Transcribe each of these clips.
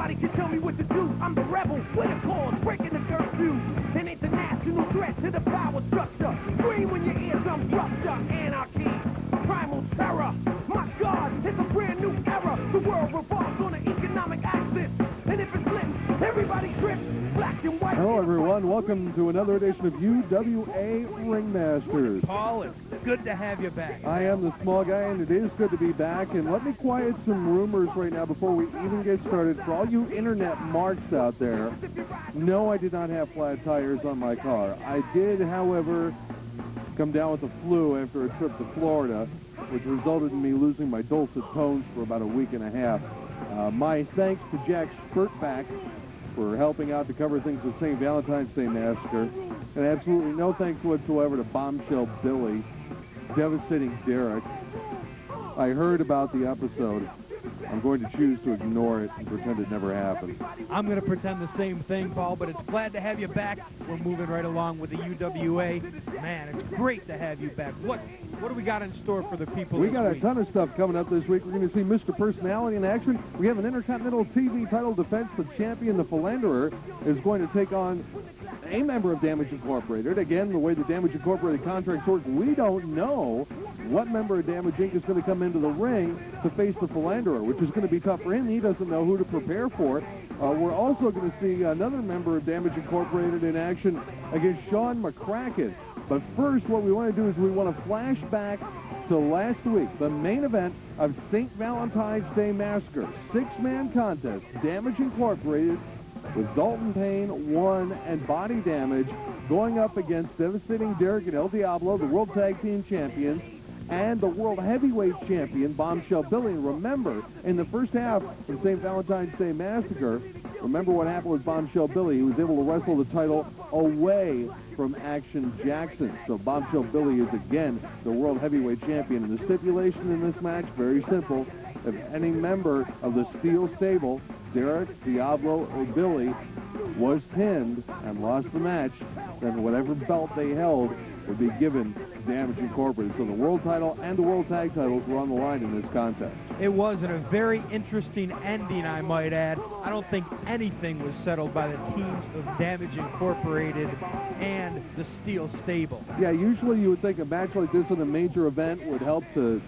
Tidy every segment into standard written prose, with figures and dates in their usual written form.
Nobody can tell me what to do. I'm the rebel with a cause, breaking the curfew. An international threat to the power structure. Scream when your eardrums rupture. Anarchy, primal terror. My God, it's a brand new era. The world revolves on an economic axis. And if it's lit, everybody trips. Black and white. Hello, everyone. Welcome to another edition of UWA Ringmasters. Paul, it's good to have you back. I am the small guy, and it is good to be back. And let me quiet some rumors right now before we even get started. For all you internet marks out there, no, I did not have flat tires on my car. I did, however, come down with the flu after a trip to Florida, which resulted in me losing my dulcet tones for about a week and a half. My thanks to Jack Spurtback for helping out to cover things with St. Valentine's Day Massacre. And absolutely no thanks whatsoever to Bombshell Billy, Devastating Derek. I heard about the episode. I'm going to choose to ignore it and pretend it never happened. I'm going to pretend the same thing, Paul, but it's glad to have you back. We're moving right along with the UWA. Man, it's great to have you back. What do we got in store for the people We this got week? a ton of stuff coming up this week. We're going to see Mr. Personality in action. We have an Intercontinental TV title defense. The champion, the Philanderer, is going to take on a member of Damage Incorporated. Again, the way the Damage Incorporated contracts work, we don't know what member of Damage Inc. is going to come into the ring to face the Philanderer, which is going to be tough for him. He doesn't know who to prepare for. We're also going to see another member of Damage Incorporated in action against Shawn McCracken. But first, what we want to do is we want to flash back to last week, the main event of St. Valentine's Day Massacre. Six-man contest, Damage Incorporated, with Dalton Payne, One, and Body Damage going up against Devastating Derek and El Diablo, the World Tag Team Champions, and the World Heavyweight Champion, Bombshell Billy. And remember, in the first half of St. Valentine's Day Massacre, remember what happened with Bombshell Billy. He was able to wrestle the title away from Action Jackson. So Bombshell Billy is again the World Heavyweight Champion. And the stipulation in this match, very simple. If any member of the Steel Stable, Derek, Diablo, or Billy, was pinned and lost the match, then whatever belt they held would be given Damage Incorporated. So the world title and the world tag titles were on the line in this contest. It was, and a very interesting ending, I might add. I don't think anything was settled by the teams of Damage Incorporated and the Steel Stable. Yeah, usually you would think a match like this in a major event would help to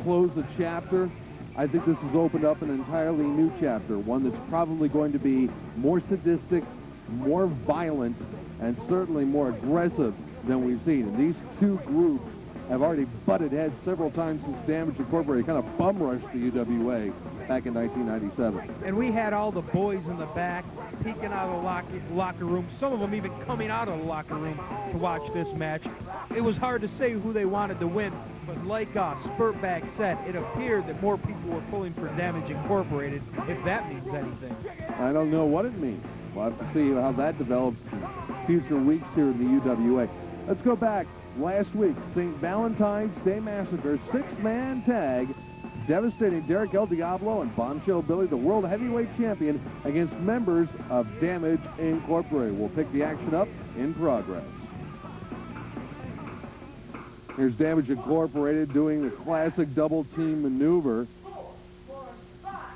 close a chapter. I think this has opened up an entirely new chapter, one that's probably going to be more sadistic, more violent, and certainly more aggressive than we've seen. And these two groups have already butted heads several times since Damage Incorporated kind of bum-rushed the UWA back in 1997. And we had all the boys in the back peeking out of the locker room, some of them even coming out of the locker room to watch this match. It was hard to say who they wanted to win, but like Spurtback said, it appeared that more people were pulling for Damage Incorporated, if that means anything. I don't know what it means. We'll have to see how that develops in future weeks here in the UWA. Let's go back. Last week, St. Valentine's Day Massacre, six-man tag, Devastating Derek El Diablo and Bombshell Billy, the World Heavyweight Champion, against members of Damage Incorporated. We'll pick the action up in progress. Here's Damage Incorporated doing the classic double-team maneuver.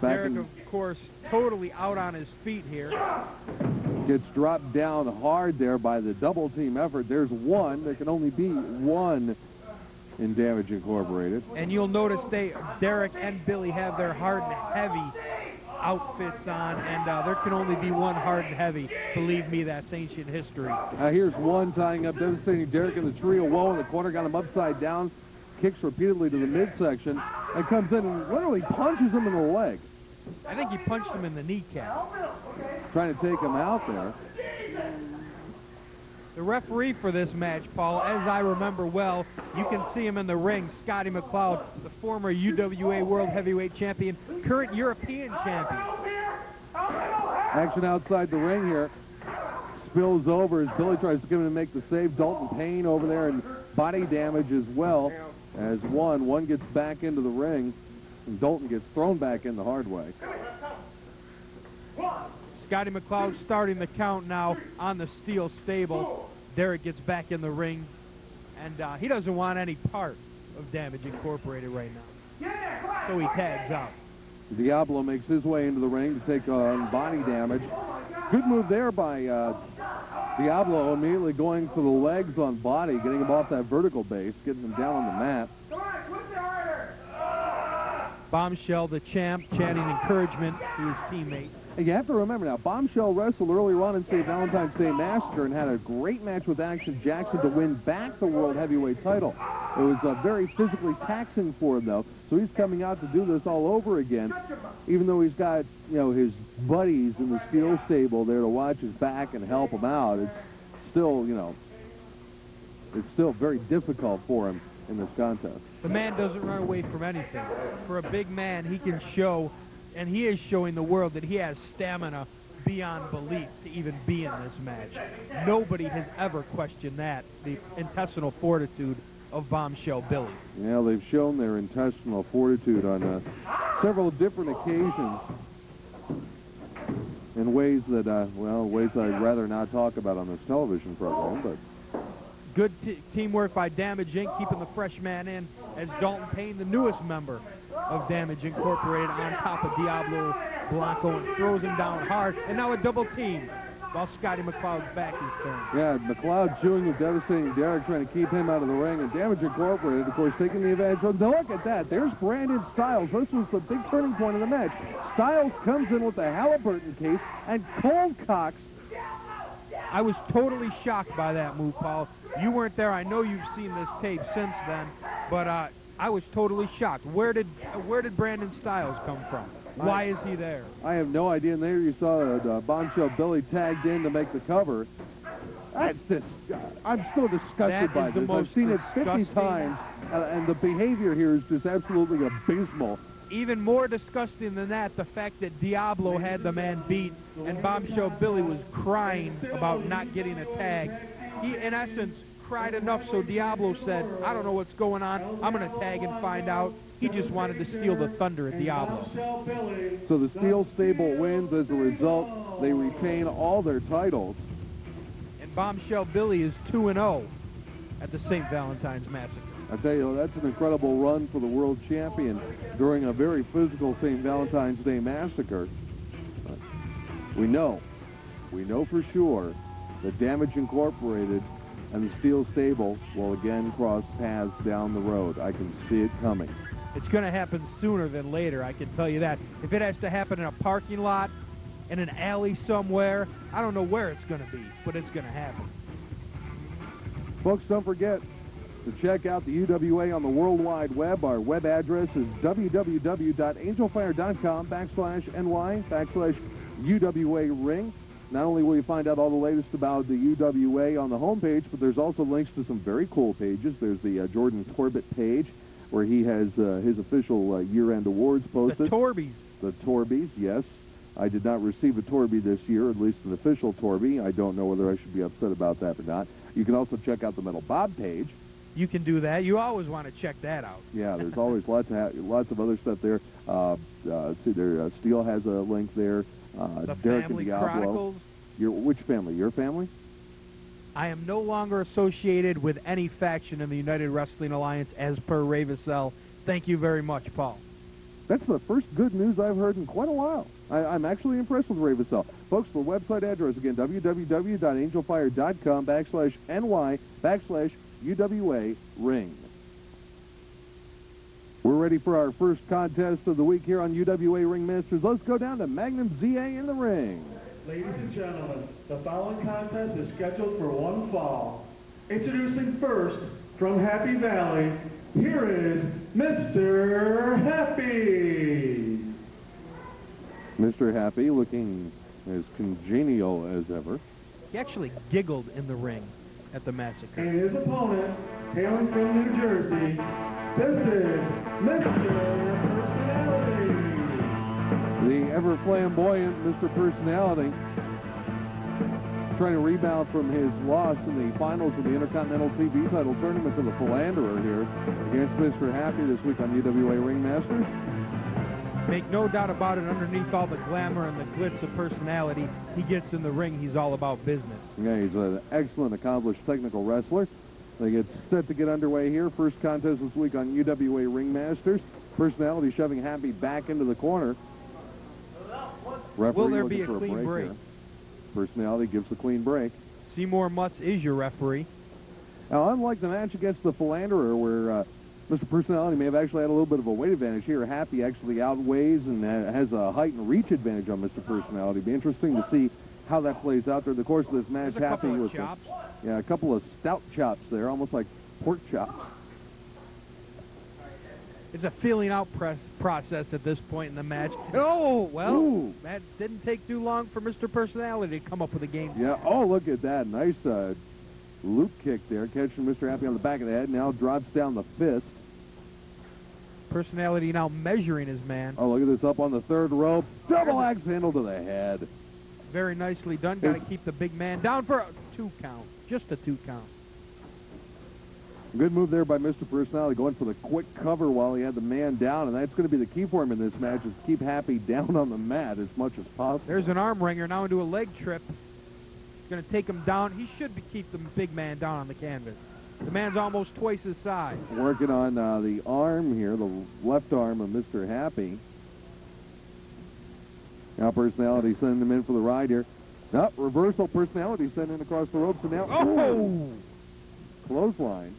Derek, of course, totally out on his feet here. Gets dropped down hard there by the double-team effort. There's one. There can only be one in Damage Incorporated. And you'll notice Derek and Billy have their hard and heavy outfits on, and there can only be one hard and heavy. Believe me, that's ancient history. Here's one tying up Devastating Derek in the tree of woe in the corner, got him upside down, kicks repeatedly to the midsection, and comes in and literally punches him in the leg. I think he punched him in the kneecap. Trying to take him out there. The referee for this match, Paul, as I remember well, you can see him in the ring, Scottie McCloud, the former UWA World Heavyweight Champion, current European Champion. Action outside the ring here. Spills over as Billy tries to get him to make the save. Dalton Payne over there and Body Damage as well as one gets back into the ring, and Dalton gets thrown back in the hard way. Scottie McCloud starting the count now on the Steel Stable. Derek gets back in the ring, and he doesn't want any part of Damage Incorporated right now. So he tags out. Diablo makes his way into the ring to take on body damage. Good move there by Diablo, immediately going for the legs on body, getting him off that vertical base, getting him down on the mat. Bombshell, the champ, chanting encouragement to his teammate. And you have to remember now, Bombshell wrestled earlier on in St. Valentine's Day Massacre and had a great match with Action Jackson to win back the World Heavyweight title. It was very physically taxing for him, though, so he's coming out to do this all over again, even though he's got, his buddies in the steel stable there to watch his back and help him out. It's still, it's still very difficult for him in this contest. The man doesn't run away from anything. For a big man, he can show, and he is showing the world that he has stamina beyond belief to even be in this match. Nobody has ever questioned that, the intestinal fortitude of Bombshell Billy. Yeah, they've shown their intestinal fortitude on several different occasions in ways that, ways I'd rather not talk about on this television program, but... Good teamwork by Damage Inc., keeping the fresh man in as Dalton Payne, the newest member of Damage Incorporated, on top of Diablo Blanco and throws him down hard. And now a double team while Scottie McCloud's back is turned. Yeah, McCloud chewing with devastating Derek, trying to keep him out of the ring. And Damage Incorporated, of course, taking the advantage. So look at that. There's Brandon Styles. This was the big turning point of the match. Styles comes in with the Halliburton case and cold cocks. I was totally shocked by that move, Paul. You weren't there. I know you've seen this tape since then, but I was totally shocked. Where did Brandon Styles come from? Why is he there? I have no idea. And there you saw Bombshell Billy tagged in to make the cover. That's I'm still disgusted by this. I've seen it 50 times, and the behavior here is just absolutely abysmal. Even more disgusting than that, the fact that Diablo had the man beat and Bombshell Billy was crying about not getting a tag. He, in essence, cried enough so Diablo said, I don't know what's going on. I'm going to tag and find out. He just wanted to steal the thunder at Diablo. So the Steel Stable wins. As a result, they retain all their titles. And Bombshell Billy is 2-0 at the St. Valentine's Massacre. I tell you, that's an incredible run for the world champion during a very physical St. Valentine's Day Massacre. We know for sure that Damage Incorporated and the Steel Stable will again cross paths down the road. I can see it coming. It's going to happen sooner than later, I can tell you that. If it has to happen in a parking lot, in an alley somewhere, I don't know where it's going to be, but it's going to happen. Folks, don't forget to check out the UWA on the World Wide Web. Our web address is www.angelfire.com/ny/UWA Ring. Not only will you find out all the latest about the UWA on the homepage, but there's also links to some very cool pages. There's the Jordan Corbett page, where he has his official year-end awards posted. The Torbies. The Torbies, yes. I did not receive a Torby this year, at least an official Torby. I don't know whether I should be upset about that or not. You can also check out the Metal Bob page. You can do that. You always want to check that out. Yeah, there's always lots of other stuff there. Let's see there. Steel has a link there. The Derek Family and Diablo. Chronicles. Which family? Your family? I am no longer associated with any faction in the United Wrestling Alliance as per Ravicell. Thank you very much, Paul. That's the first good news I've heard in quite a while. I'm actually impressed with Ravicell. Folks, the website address again, www.angelfire.com/ny/UWA Ring. We're ready for our first contest of the week here on UWA Ringmasters. Let's go down to Magnum ZA in the ring. Ladies and gentlemen, the following contest is scheduled for one fall. Introducing first, from Happy Valley, here is Mr. Happy. Mr. Happy looking as congenial as ever. He actually giggled in the ring at the massacre. And his opponent, hailing from New Jersey, this is Mr. Personality. The ever flamboyant Mr. Personality, trying to rebound from his loss in the finals of the Intercontinental TV title tournament to the Philanderer here against Mr. Happy this week on UWA Ringmasters. Make no doubt about it, underneath all the glamour and the glitz of personality, he gets in the ring, he's all about business. Yeah, he's an excellent, accomplished technical wrestler. They get set to get underway here. First contest this week on UWA Ringmasters. Personality shoving Happy back into the corner. Referee Will there be looking a for clean break? here. Personality gives the clean break. Seymour Mutz is your referee. Now, unlike the match against the Philanderer, where Mr. Personality may have actually had a little bit of a weight advantage here, Happy actually outweighs and has a height and reach advantage on Mr. Personality. Be interesting to see how that plays out during the course of this match. There's a Happy couple of with chops. a couple of stout chops there, almost like pork chops. It's a feeling out process at this point in the match. Oh, well, Ooh. that didn't take too long for Mr. Personality to come up with a game. Yeah, oh, look at that. Nice loop kick there, catching Mr. Happy on the back of the head. Now drops down the fist. Personality now measuring his man. Oh, look at this, up on the third rope. Double axe handle to the head. Very nicely done. Got to keep the big man down for a 2 count. Just a 2 count. Good move there by Mr. Personality, going for the quick cover while he had the man down, and that's going to be the key for him in this match, is keep Happy down on the mat as much as possible. There's an arm wringer now into a leg trip. He's going to take him down. He should keep the big man down on the canvas. The man's almost twice his size. Working on the arm here, the left arm of Mr. Happy. Now Personality sending him in for the ride here. Now reversal, Personality sending him across the ropes, and now Oh! Clothesline.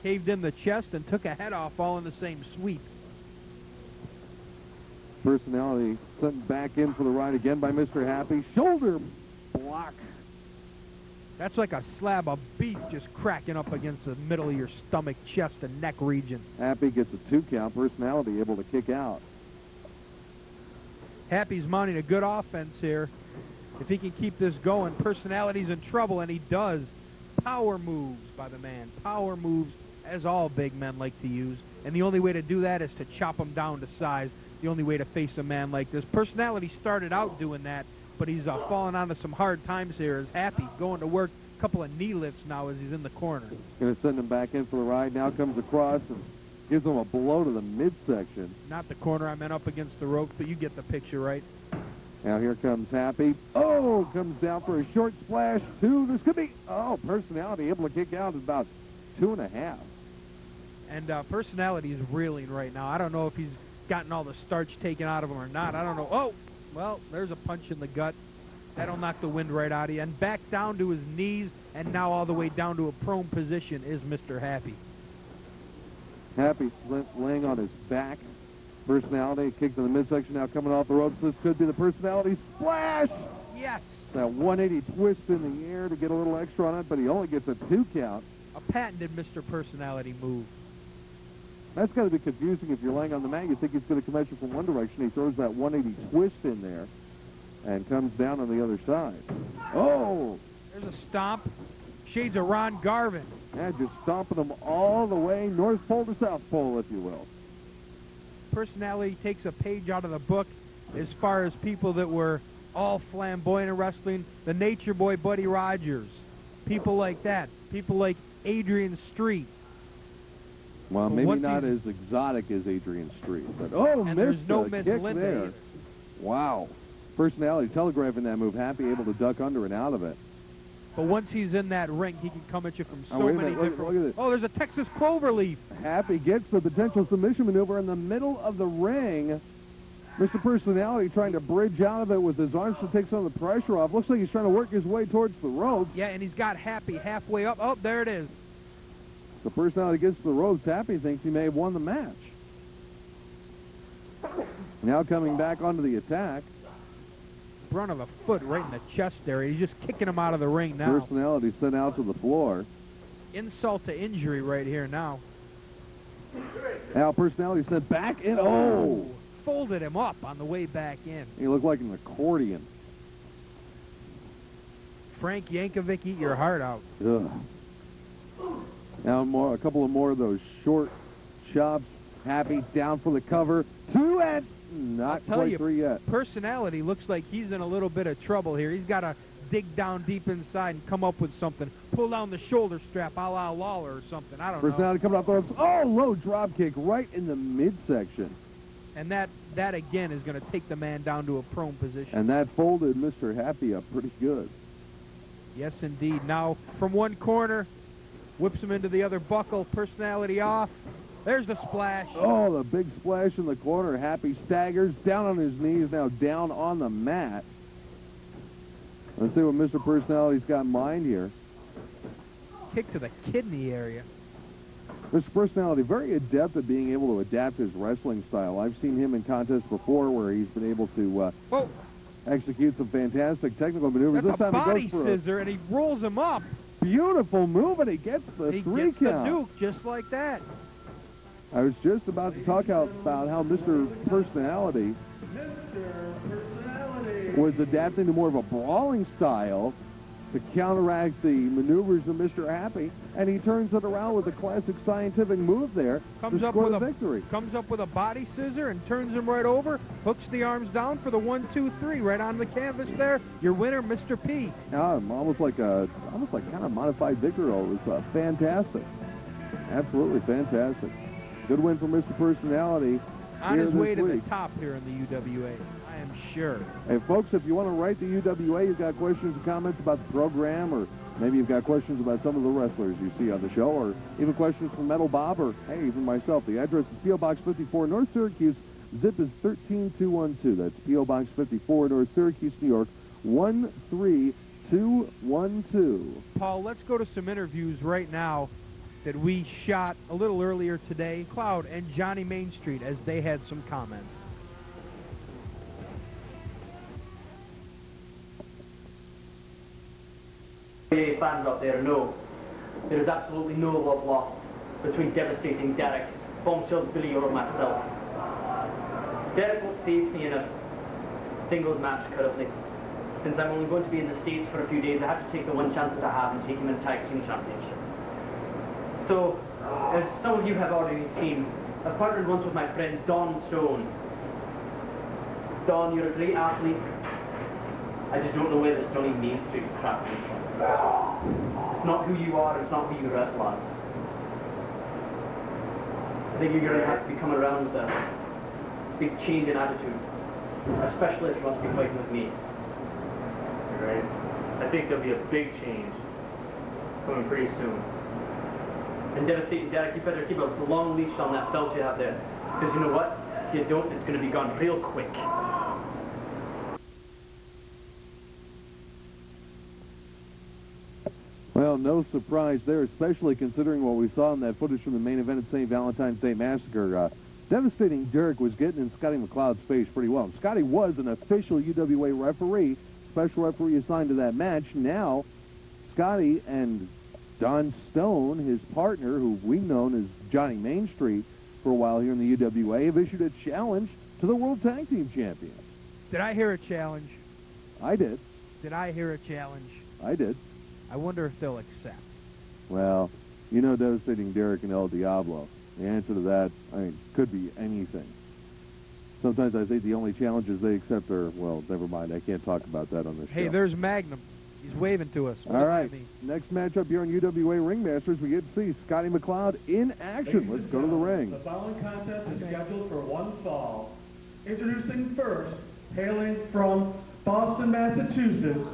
Caved in the chest and took a head off all in the same sweep. Personality sent back in for the ride again by Mr. Happy. Shoulder block. That's like a slab of beef just cracking up against the middle of your stomach, chest, and neck region. Happy gets a 2 count. Personality able to kick out. Happy's mounting a good offense here. If he can keep this going, Personality's in trouble, and he does. Power moves by the man. Power moves, as all big men like to use. And the only way to do that is to chop him down to size. The only way to face a man like this. Personality started out doing that, but he's fallen onto some hard times here as Happy going to work. A couple of knee lifts now as he's in the corner. Going to send him back in for the ride. Now comes across and gives him a blow to the midsection. Not the corner, I meant up against the ropes, but you get the picture, right? Now here comes Happy. Oh, comes down for a short splash. 2. This could be, Personality able to kick out at about 2.5. And Personality is reeling right now. I don't know if he's gotten all the starch taken out of him or not. I don't know. Oh, well, there's a punch in the gut. That'll knock the wind right out of you. And back down to his knees, and now all the way down to a prone position is Mr. Happy. Happy laying on his back. Personality kick to the midsection now coming off the ropes. This could be the Personality splash. Yes. That 180 twist in the air to get a little extra on it, but he only gets a 2 count. A patented Mr. Personality move. That's got to be confusing if you're laying on the mat. You think he's going to come at you from one direction. He throws that 180 twist in there and comes down on the other side. Oh! There's a stomp. Shades of Ron Garvin. Yeah, just stomping them all the way North Pole to South Pole, if you will. Personality takes a page out of the book as far as people that were all flamboyant in wrestling. The Nature Boy Buddy Rogers. People like that. People like Adrian Street. Well, maybe not as exotic as Adrian Street, but and there's no Miss Linda there. either. Wow. Personality telegraphing that move. Happy able to duck under and out of it. But once he's in that ring, he can come at you from so wait a many minute, look different... at this. Oh, there's a Texas Cloverleaf. Happy gets the potential submission maneuver in the middle of the ring. Mr. Personality trying to bridge out of it with his arms to take some of the pressure off. Looks like he's trying to work his way towards the ropes. Yeah, and he's got Happy halfway up. Oh, there it is. The Personality gets to the ropes. Happy thinks he may have won the match. Now coming back onto the attack. Brunt of a foot right in the chest area. He's just kicking him out of the ring now. Personality sent out to the floor. Insult to injury right here now. Now Personality sent back in. Oh! Folded him up on the way back in. He looked like an accordion. Frank Yankovic, eat your heart out. Ugh. Now a couple of more of those short chops. Happy down for the cover. 2 and not quite 3 yet. Personality looks like he's in a little bit of trouble here. He's got to dig down deep inside and come up with something. Pull down the shoulder strap a la Lawler or something. I don't know. Personality coming off the ropes. Oh, low drop kick right in the midsection. And that again is going to take the man down to a prone position. And that folded Mr. Happy up pretty good. Yes, indeed. Now, from one corner, whips him into the other buckle. Personality off. There's the splash. Oh, the big splash in the corner. Happy staggers down on his knees, now down on the mat. Let's see what Mr. Personality's got in mind here. Kick to the kidney area. Mr. Personality, very adept at being able to adapt his wrestling style. I've seen him in contests before where he's been able to execute some fantastic technical maneuvers. That's this a time body he goes for scissor, and he rolls him up. Beautiful move, and he gets the He three gets count. the Duke just like that. I was just about to talk about how Mr. Personality was adapting to more of a brawling style to counteract the maneuvers of Mr. Happy, and he turns it around with a classic scientific move there to score the victory. Comes up with a body scissor and turns him right over, hooks the arms down for the 1, 2, 3 right on the canvas there. Your winner, Mr. P. Almost like kind of modified victory. It was fantastic. Absolutely fantastic. Good win for Mr. Personality. On his way to week. the top here in the UWA, I am sure. Hey, folks, if you want to write the UWA, you've got questions and comments about the program, or maybe you've got questions about some of the wrestlers you see on the show, or even questions from Metal Bob, or, hey, even myself. The address is P.O. Box 54, North Syracuse. Zip is 13212. That's P.O. Box 54, North Syracuse, New York, 13212. Paul, let's go to some interviews right now that we shot a little earlier today. McCloud and Johnny Main Street, as they had some comments. Fans out there know there is absolutely no love lost between Devastating Derek, Bombshells Billy, or myself. Derek won't face me in a singles match currently. Since I'm only going to be in the States for a few days, I have to take the one chance that I have and take him in a tag team championship. So, as some of you have already seen, I partnered once with my friend Don Stone. Don, you're a great athlete. I just don't know where this Johnny Main Street crap is from. It's not who you are, it's not who you wrestle as. I think you're going to have to be coming around with a big change in attitude, especially if you want to be fighting with me. You're right. I think there'll be a big change coming pretty soon. And Devastating Derek, you better keep a long leash on that belt you have there. Because you know what? If you don't, it's going to be gone real quick. Well, no surprise there, especially considering what we saw in that footage from the main event at St. Valentine's Day Massacre. Devastating Derek was getting in Scottie McCloud's face pretty well. Scottie was an official UWA referee, special referee assigned to that match. Now, Scottie and Don Stone, his partner, who we've known as Johnny Main Street for a while here in the UWA, have issued a challenge to the World Tag Team Champions. Did I hear a challenge? I did. Did I hear a challenge? I did. I wonder if they'll accept. Well, you know Devastating Derek and El Diablo. The answer to that, I mean, could be anything. Sometimes I think the only challenges they accept are, well, never mind. I can't talk about that on this show. Hey, there's Magnum. He's waving to us. All right. Next matchup here on UWA Ringmasters, we get to see Scottie McCloud in action. Let's go to the ring. The following contest is scheduled for one fall. Introducing first, hailing from Boston, Massachusetts,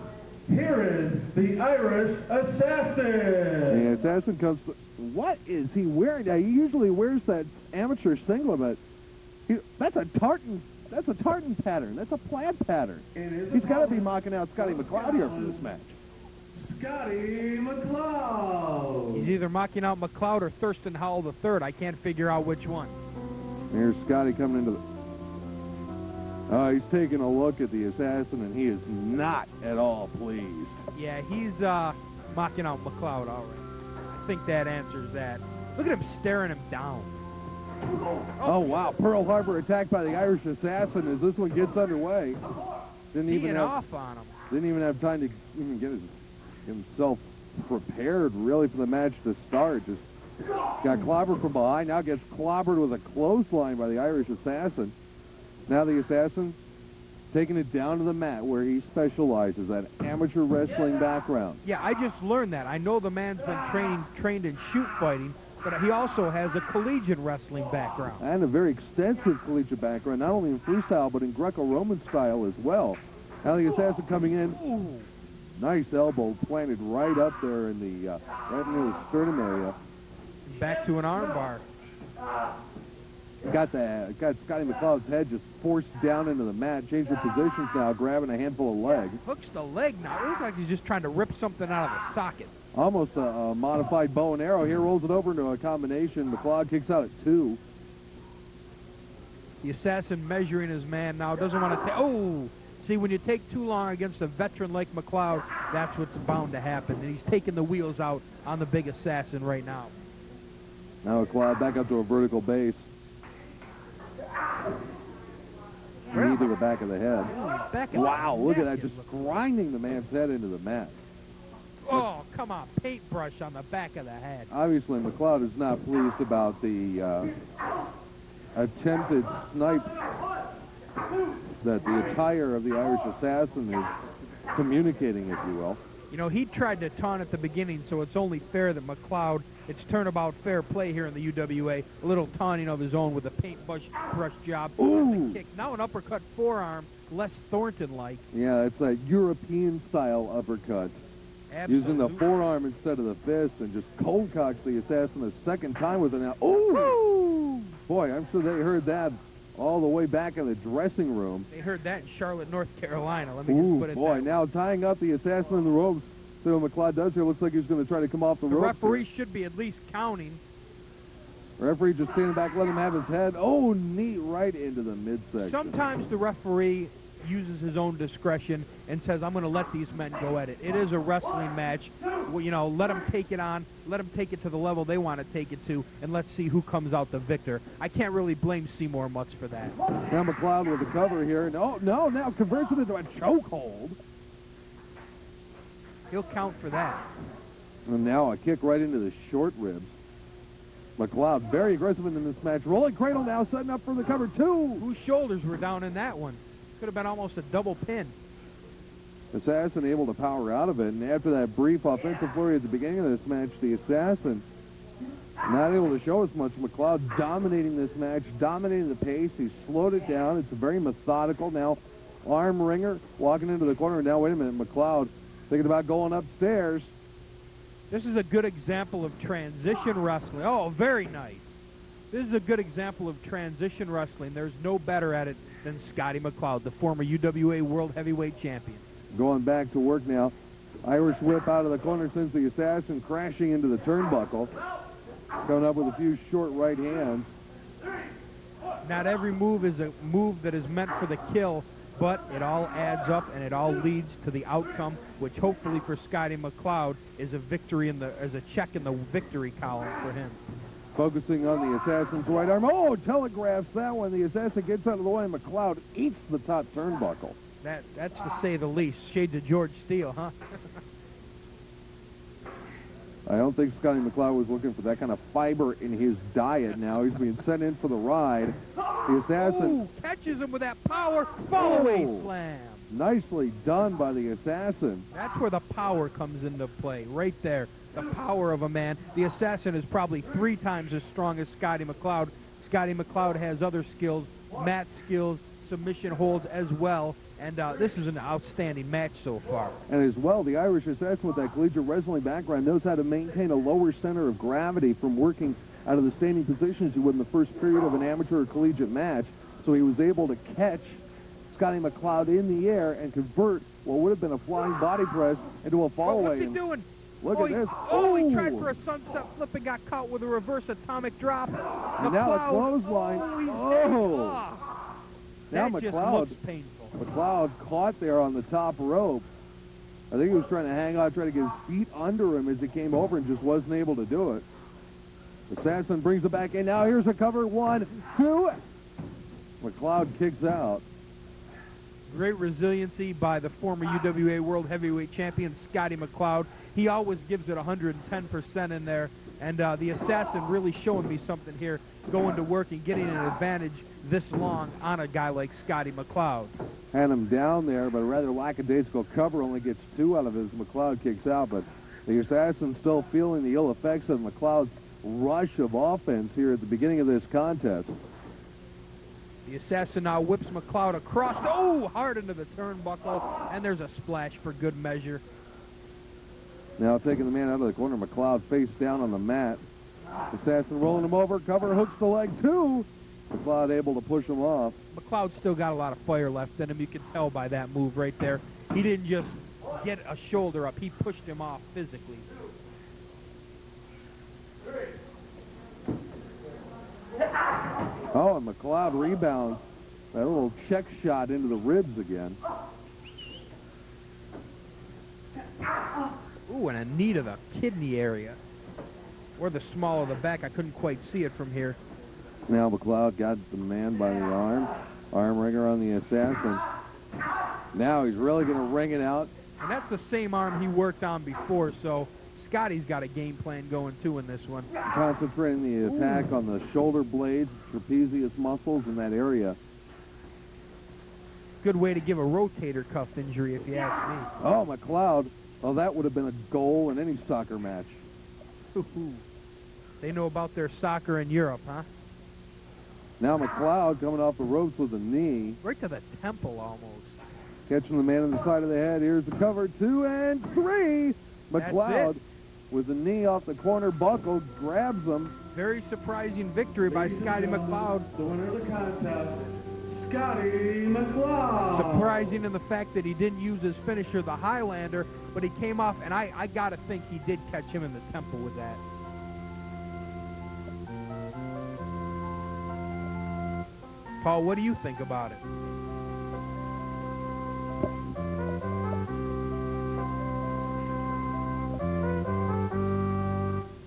here is the Irish Assassin. The Assassin comes. What is he wearing? Now, he usually wears that amateur singlet, but that's a tartan. That's a tartan pattern. That's a plaid pattern. He's got to be mocking out Scottie McCloud here for this match. Scottie McCloud. He's either mocking out McCloud or Thurston Howell III. I can't figure out which one. Here's Scottie coming into the... he's taking a look at the Assassin, and he is not at all pleased. Yeah, he's mocking out McCloud already. I think that answers that. Look at him staring him down. Oh, wow. Pearl Harbor attacked by the Irish Assassin as this one gets underway. Didn't even have time to even get himself prepared, really, for the match to start. Just got clobbered from behind. Now gets clobbered with a clothesline by the Irish Assassin. Now the Assassin taking it down to the mat where he specializes, that amateur wrestling background. Yeah, I just learned that. I know the man's been trained in shoot fighting, but he also has a collegiate wrestling background. And a very extensive collegiate background, not only in freestyle, but in Greco-Roman style as well. Now the Assassin coming in. Ooh. Nice elbow planted right up there in the, right near the sternum area. Back to an armbar. Got Scottie McCloud's head just forced down into the mat. Changed the positions now, grabbing a handful of leg. Hooks the leg now. It looks like he's just trying to rip something out of the socket. Almost a modified bow and arrow here. Rolls it over into a combination. McCloud kicks out at 2. The assassin measuring his man now. Doesn't want to take. Oh! See, when you take too long against a veteran like McCloud, that's what's bound to happen. And he's taking the wheels out on the big assassin right now. Now McCloud back up to a vertical base. Knee to the back of the head. Wow, look at that. Just grinding the man's head into the mat. Oh, come on. Paintbrush on the back of the head. Obviously, McCloud is not pleased about the attempted snipe that the attire of the Irish assassin is communicating, if you will. You know, he tried to taunt at the beginning, so it's only fair that McCloud, it's turnabout fair play here in the UWA. A little taunting of his own with a paintbrush job. Ooh. Kicks. Now an uppercut forearm, less Thornton-like. Yeah, it's a European-style uppercut. Absolutely. Using the forearm instead of the fist, and just cold cocks the assassin a second time with an... Ooh! Boy, I'm sure they heard that all the way back in the dressing room. They heard that in Charlotte, North Carolina. Let me just put it boy, there. now tying up the assassin in the ropes. See what McCloud does here. Looks like he's going to try to come off the ropes. The referee here. should be at least counting. Referee just standing back, let him have his head. Oh, knee right into the midsection. Sometimes the referee uses his own discretion and says, I'm going to let these men go at it. It is a wrestling match. Well, you know, let them take it on. Let them take it to the level they want to take it to, and let's see who comes out the victor. I can't really blame Seymour much for that. Now McCloud with the cover here. No, now converts it into a chokehold. He'll count for that. And now a kick right into the short ribs. McCloud very aggressive in this match. Rolling cradle now, setting up for the cover 2. Whose shoulders were down in that one? Could have been almost a double pin. Assassin able to power out of it, and after that brief offensive flurry at the beginning of this match, the Assassin not able to show us much. McCloud dominating this match, dominating the pace. He slowed it down. It's very methodical. Now arm wringer walking into the corner. Now wait a minute, McCloud thinking about going upstairs. This is a good example of transition wrestling. Oh, very nice. This is a good example of transition wrestling. There's no better at it than Scottie McCloud, the former UWA World Heavyweight Champion. Going back to work now. Irish whip out of the corner, sends the Assassin crashing into the turnbuckle. Coming up with a few short right hands. Not every move is a move that is meant for the kill, but it all adds up and it all leads to the outcome, which hopefully for Scottie McCloud is a victory as a check in the victory column for him. Focusing on the Assassin's right arm. Oh, telegraphs that one. The Assassin gets out of the way, and McCloud eats the top turnbuckle. That's to say the least. Shades of George Steele, huh? I don't think Scottie McCloud was looking for that kind of fiber in his diet now. He's being sent in for the ride. The Assassin... Ooh, catches him with that power fall-away slam. Nicely done by the Assassin. That's where the power comes into play, right there. The power of a man. The Assassin is probably 3 times as strong as Scottie McCloud. Scottie McCloud has other skills, mat skills, submission holds as well. And this is an outstanding match so far. And as well, the Irish Assassin with that collegiate wrestling background knows how to maintain a lower center of gravity from working out of the standing positions you would in the first period of an amateur or collegiate match. So he was able to catch Scottie McCloud in the air and convert what would have been a flying body press into a fall-away. What's he doing? Look at this. Oh, he tried for a sunset flip and got caught with a reverse atomic drop. And now a clothesline. Now that just McCloud, looks painful. McCloud caught there on the top rope. I think he was trying to hang on, try to get his feet under him as he came over and just wasn't able to do it. Assassin brings it back in. Now here's a cover. 1, 2. McCloud kicks out. Great resiliency by the former UWA World Heavyweight Champion, Scottie McCloud. He always gives it 110% in there. And the Assassin really showing me something here, going to work and getting an advantage this long on a guy like Scottie McCloud. Had him down there, but a rather lackadaisical cover, only gets 2 out of his. McCloud kicks out, but the Assassin still feeling the ill effects of McCloud's rush of offense here at the beginning of this contest. The Assassin now whips McCloud across. Oh, hard into the turnbuckle, and there's a splash for good measure. Now taking the man out of the corner, McCloud face down on the mat. Assassin rolling him over, cover hooks the leg too. McCloud able to push him off. McCloud still got a lot of fire left in him. You can tell by that move right there. He didn't just get a shoulder up. He pushed him off physically. Oh, and McCloud rebounds. That little check shot into the ribs again. Ooh, and a knee to the kidney area. Or the small of the back. I couldn't quite see it from here. Now McCloud got the man by the arm. Arm wringer on the assassin. Now he's really going to ring it out. And that's the same arm he worked on before, so Scottie's got a game plan going too in this one. Concentrating the attack on the shoulder blades, trapezius muscles in that area. Good way to give a rotator cuff injury, if you ask me. Oh, McCloud. Well, that would have been a goal in any soccer match. Ooh. They know about their soccer in Europe, huh? Now McCloud coming off the ropes with a knee. Right to the temple, almost. Catching the man on the side of the head. Here's the cover, 2 and 3. McCloud with the knee off the corner buckle, grabs him. Very surprising victory by Scottie McCloud. The winner of the contest, Scottie McCloud. Surprising in the fact that he didn't use his finisher, the Highlander, but he came off, and I got to think he did catch him in the temple with that. Paul, what do you think about it?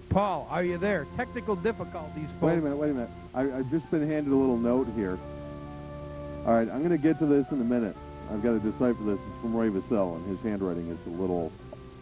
Paul, are you there? Technical difficulties, folks. Wait a minute. I've just been handed a little note here. All right, I'm going to get to this in a minute. I've got to decipher this. It's from Ray Vassell, and his handwriting is a little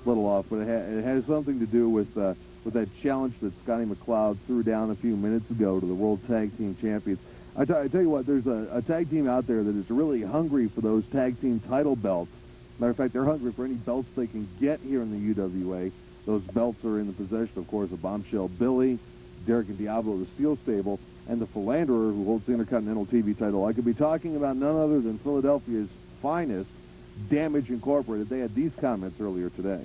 off, but it has something to do with that challenge that Scottie McCloud threw down a few minutes ago to the World Tag Team Champions. I tell you what, there's a tag team out there that is really hungry for those tag team title belts. Matter of fact, they're hungry for any belts they can get here in the UWA. Those belts are in the possession, of course, of Bombshell Billy, Derek and Diablo, the Steel Stable, and the Philanderer, who holds the Intercontinental TV title. I could be talking about none other than Philadelphia's finest, Damage Incorporated. They had these comments earlier today.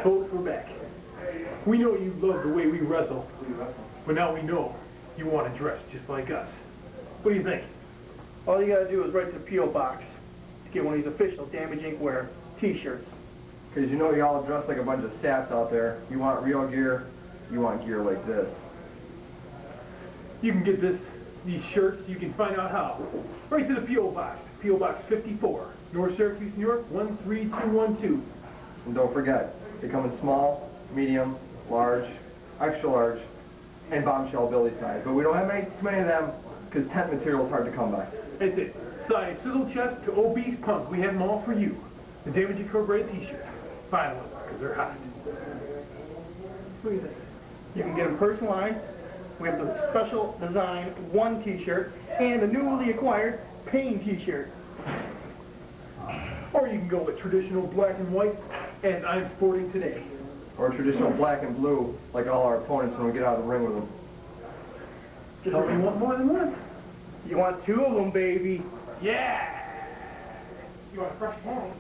Folks, we're back. We know you love the way we wrestle, but now we know you want to dress just like us. What do you think? All you gotta do is write to the P.O. Box to get one of these official Damage Inc. wear t-shirts. Because you know you all dress like a bunch of saps out there. You want real gear, you want gear like this. You can get these shirts, you can find out how. Right to the P.O. Box, P.O. Box 54, North Syracuse, New York, 13212. And don't forget, they come in small, medium, large, extra large, and Bombshell Billy size. But we don't have too many of them because tent material is hard to come by. That's it. Size sizzle chest to obese pump. We have them all for you. The Damage Incorporated t-shirt. Find one, because they're hot. What do you think? You can get them personalized. We have the special design one t-shirt and the newly acquired Pain t-shirt. Or you can go with traditional black and white, as I'm sporting today. Or traditional black and blue, like all our opponents when we get out of the ring with them. Tell me you want more than one. You want two of them, baby. Yeah! You want a fresh tag?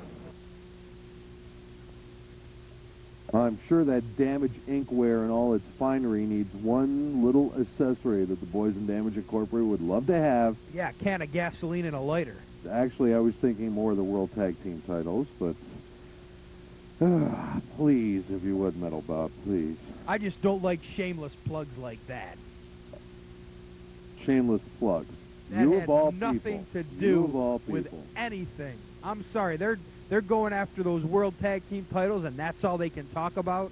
I'm sure that Damage Inkware and all its finery needs one little accessory that the boys in Damage Incorporated would love to have. Yeah, a can of gasoline and a lighter. Actually, I was thinking more of the World Tag Team titles, but please, if you would, Metal Bob, please. I just don't like shameless plugs like that. Shameless plugs. That You had of all nothing people. to You do of all with people. anything. I'm sorry, they're going after those World Tag Team titles, and that's all they can talk about?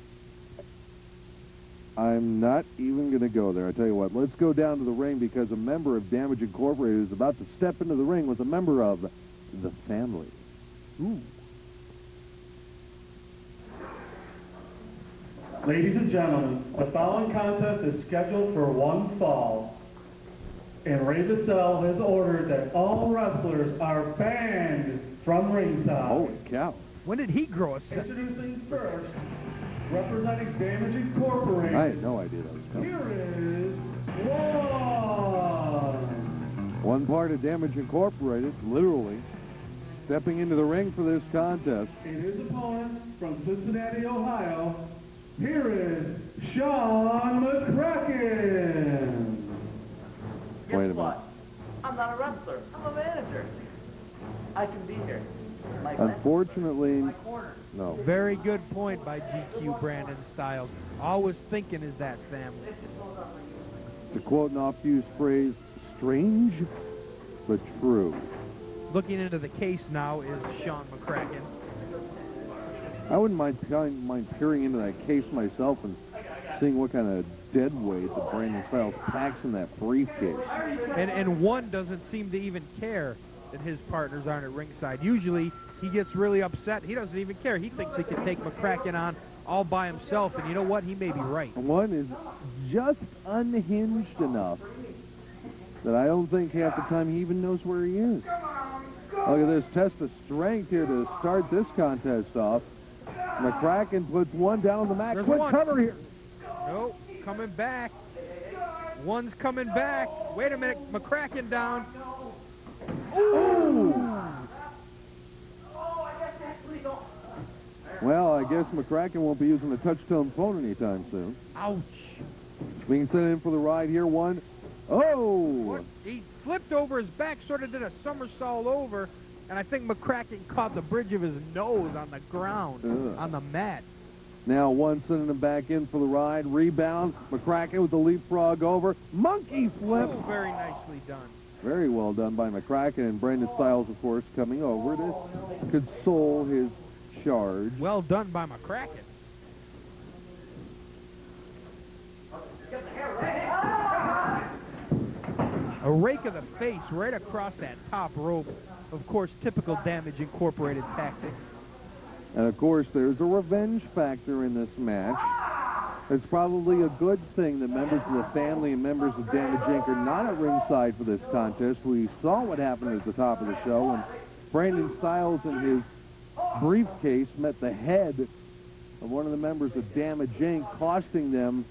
I'm not even going to go there. I tell you what, let's go down to the ring because a member of Damage Incorporated is about to step into the ring with a member of the family. Ooh. Ladies and gentlemen, the following contest is scheduled for one fall. And Ray Vassell has ordered that all wrestlers are banned from ringside. Holy cow. When did he grow a set? Introducing first, representing Damage Incorporated. I had no idea that was coming. Here is one. One part of Damage Incorporated, literally, stepping into the ring for this contest. And his opponent from Cincinnati, Ohio, here is Shawn McCracken. Guess Wait a minute. what? I'm not a wrestler. I'm a manager. I can be here. My Unfortunately, my corner. no. Very good point by GQ Brandon Styles. Always thinking is that family. To quote an oft-used phrase, strange but true. Looking into the case now is Shawn McCracken. I wouldn't mind peering into that case myself and seeing what kind of dead weight that Brandon Styles packs in that briefcase. And one doesn't seem to even care that his partners aren't at ringside. Usually he gets really upset. He doesn't even care. He thinks he can take McCracken on all by himself, and you know what? He may be right. One is just unhinged enough that I don't think half the time he even knows where he is. Look at this test of strength here to start this contest off. McCracken puts one down on the mat. There's Quick one. cover here. Nope, coming back. One's coming back. Wait a minute, McCracken down. Ooh. Well, I guess McCracken won't be using the touch-tone phone anytime soon. Ouch. Being sent in for the ride here, one. Oh! He flipped over his back, sort of did a somersault over, and I think McCracken caught the bridge of his nose on the ground, on the mat. Now one sending him back in for the ride. Rebound. McCracken with the leapfrog over. Monkey flip. Oh, very nicely done. Very well done by McCracken. And Brandon Styles, of course, coming over to console his charge. Well done by McCracken. A rake of the face right across that top rope. Of course, typical Damage Incorporated tactics. And, of course, there's a revenge factor in this match. It's probably a good thing that members of the family and members of Damage Inc. are not at ringside for this contest. We saw what happened at the top of the show when Brandon Styles and his briefcase met the head of one of the members of Damage Inc., costing them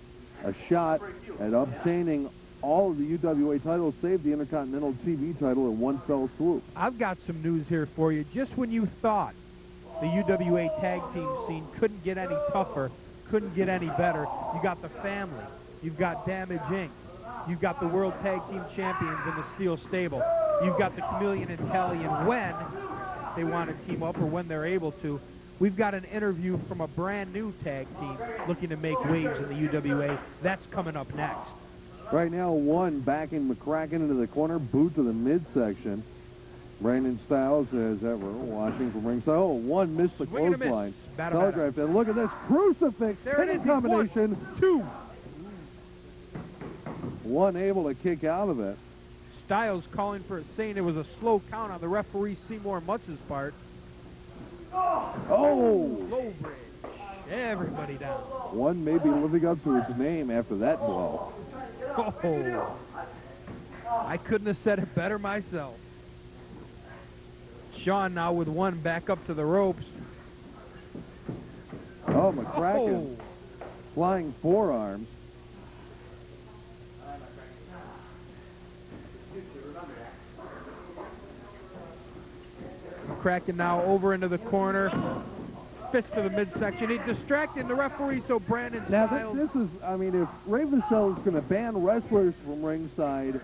a shot at obtaining all of the UWA titles, save the Intercontinental TV title in one fell swoop. I've got some news here for you. Just when you thought the UWA tag team scene couldn't get any tougher, couldn't get any better, you got the family, you've got Damage Inc., you've got the World Tag Team Champions in the Steel Stable, you've got the Chameleon and Italian when they want to team up or when they're able to. We've got an interview from a brand new tag team looking to make waves in the UWA. That's coming up next. Right now, one backing McCracken into the corner, boot to the midsection. Brandon Styles, as ever, watching from ringside. Oh, one missed the Swing and a miss. clothesline. Bada, bada. Telegraphed in. Look at this crucifix. There it Hitting is. combination. 1, 2. One able to kick out of it. Styles calling for it, saying it was a slow count on the referee Seymour Mutz's part. Oh! Low bridge. Everybody down. One may be living up to its name after that blow. Oh. I couldn't have said it better myself. Shawn now with one back up to the ropes. Oh, McCracken. Oh. Flying forearms. Now, Styles. this is, I mean, if Ravenstell is going to ban wrestlers from ringside,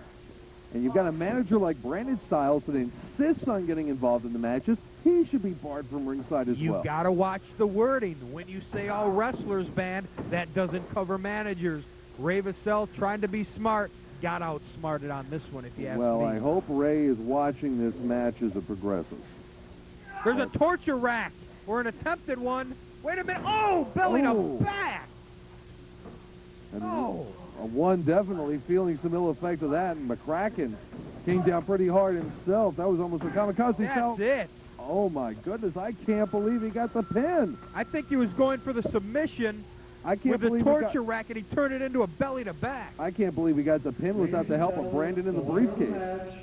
and you've got a manager like Brandon Styles that insists on getting involved in the matches, he should be barred from ringside as well. You've got to watch the wording. When you say all wrestlers banned, that doesn't cover managers. Ravenstell, trying to be smart, got outsmarted on this one, if you ask Well, me. I hope Ray is watching this match as it progresses. There's a torture rack, or an attempted one. Wait a minute. Oh, belly Oh. to back. And Oh. one definitely feeling some ill effect of that, and McCracken came down pretty hard himself. That was almost a kamikaze. That's it. Oh, my goodness. I can't believe he got the pin. I think he was going for the submission I can't with the believe torture rack, and he turned it into a belly to back. I can't believe he got the pin without the help of Brandon in the briefcase.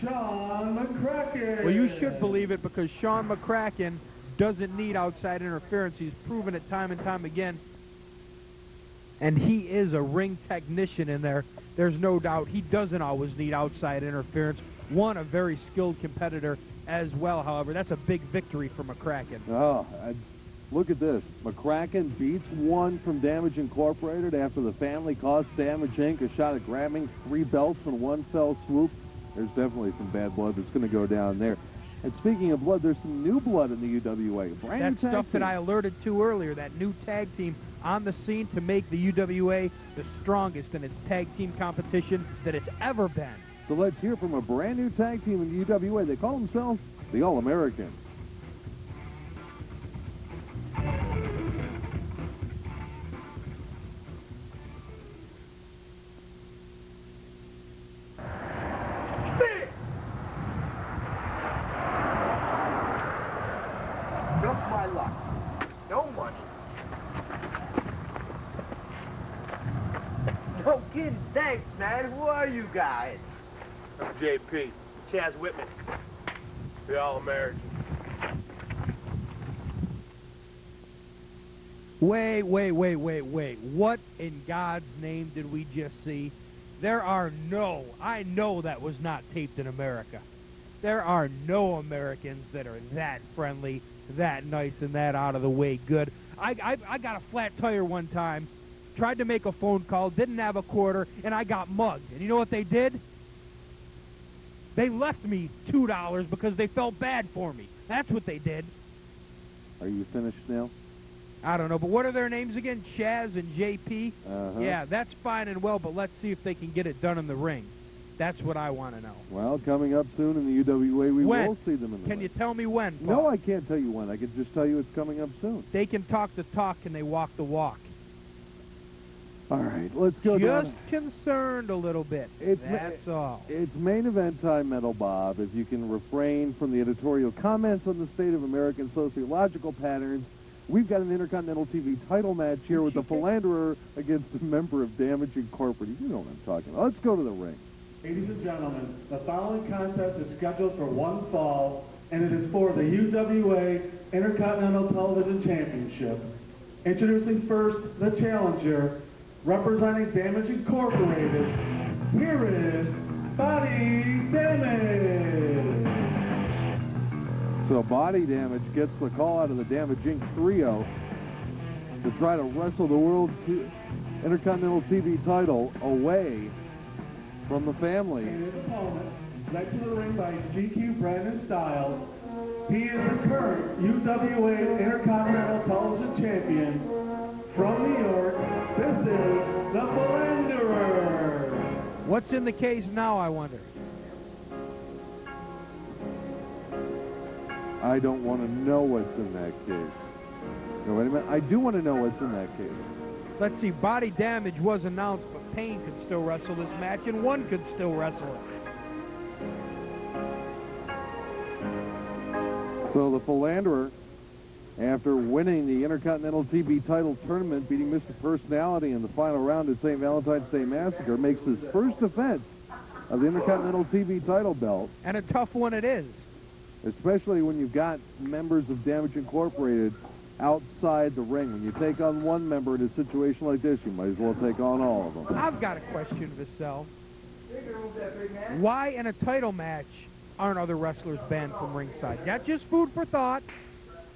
Shawn McCracken. Well, you should believe it, because Shawn McCracken doesn't need outside interference. He's proven it time and time again. And he is a ring technician in there. There's no doubt. He doesn't always need outside interference. One, a very skilled competitor as well, however. That's a big victory for McCracken. Oh, Look at this. McCracken beats one from Damage Incorporated after the family cost Damage Inc. a shot at grabbing 3 belts in one fell swoop. There's definitely some bad blood that's going to go down there. And speaking of blood, there's some new blood in the UWA. That stuff that I alerted to earlier, that new tag team on the scene to make the UWA the strongest in its tag team competition that it's ever been. So let's hear from a brand new tag team in the UWA. They call themselves the All-Americans. Just my luck. No money. No kidding. Thanks, man. Who are you guys? I'm JP. Chaz Whitman. The All-American. Wait. What in God's name did we just see? I know that was not taped in America. There are no Americans that are that friendly, that nice, and that out of the way good. I got a flat tire one time, tried to make a phone call, didn't have a quarter, and I got mugged. And you know what they did? They left me $2 because they felt bad for me. That's what they did. Are you finished now? I don't know, but what are their names again? Chaz and JP? Uh-huh. Yeah, that's fine and well, but let's see if they can get it done in the ring. That's what I want to know. Well, coming up soon in the UWA, we When? will see them in the Can ring. you tell me when, Paul? No, I can't tell you when. I can just tell you it's coming up soon. They can talk the talk and they walk the walk. All right, let's go down. Just concerned a little bit. That's all. It's main event time, Metal Bob. If you can refrain from the editorial comments on the state of American sociological patterns, we've got an Intercontinental TV title match here with the Philanderer against a member of Damage Incorporated. You know what I'm talking about. Let's go to the ring. Ladies and gentlemen, the following contest is scheduled for one fall, and it is for the UWA Intercontinental Television Championship. Introducing first, the challenger, representing Damage Incorporated, here is Body Damage. So Body Damage gets the call out of the Damage Inc. trio to try to wrestle the World Intercontinental TV title away from the family. And his opponent, led to the ring by GQ Brandon Styles, he is the current UWA Intercontinental Television Champion from New York. This is the Philanderer. What's in the case now, I wonder? I don't want to know what's in that case. No, wait a minute. I do want to know what's in that case. Let's see, Body Damage was announced, but Payne could still wrestle this match, and one could still wrestle it. So the Philanderer, after winning the Intercontinental TV title tournament, beating Mr. Personality in the final round at St. Valentine's Day Massacre, makes his first defense of the Intercontinental TV title belt. And a tough one it is. Especially when you've got members of Damage Incorporated outside the ring. When you take on one member in a situation like this, you might as well take on all of them. I've got a question, Vassell. Why in a title match aren't other wrestlers banned from ringside? That's just food for thought.